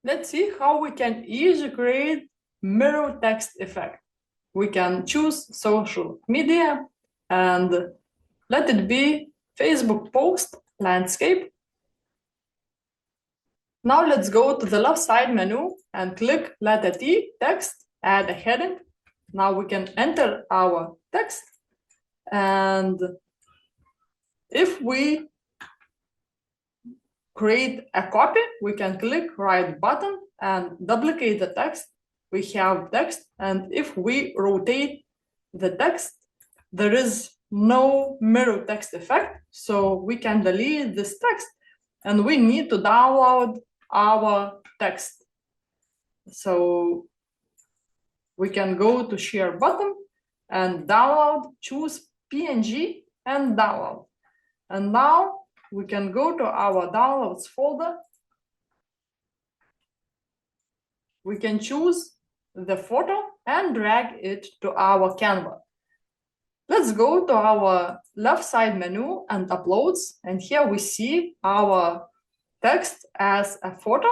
Let's see how we can easily create mirror text effect. We can choose social media and let it be Facebook post landscape. Now let's go to the left side menu and click letter T text, add a heading. Now we can enter our text, and if we create a copy, we can click right button and duplicate the text. We have text, and if we rotate the text, there is no mirror text effect, so we can delete this text and we need to download our text. So we can go to share button and download, choose PNG and download. And now we can go to our downloads folder. We can choose the photo and drag it to our Canva. Let's go to our left side menu and uploads, and here we see our text as a photo.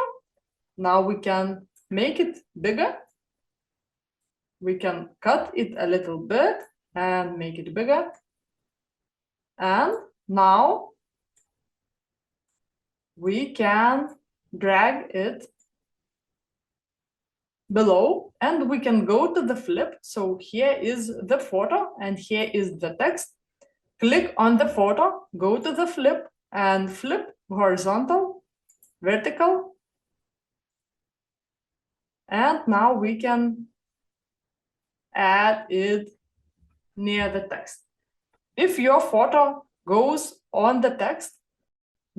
Now we can make it bigger. We can cut it a little bit and make it bigger. And now we can drag it below, and we can go to the flip. So here is the photo and here is the text. Click on the photo, go to the flip and flip horizontal, vertical. And now we can add it near the text. If your photo goes on the text,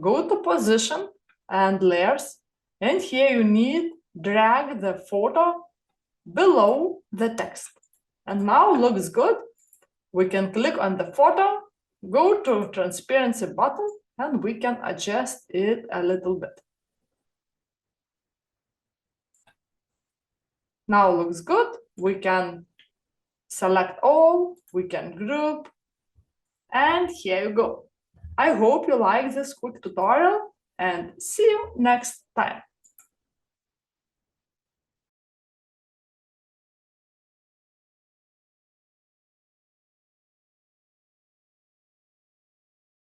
go to position and layers, and here you need drag the photo below the text. And now looks good. We can click on the photo, go to transparency button, and we can adjust it a little bit. Now looks good. We can select all, we can group, and here you go. I hope you like this quick tutorial and see you next time.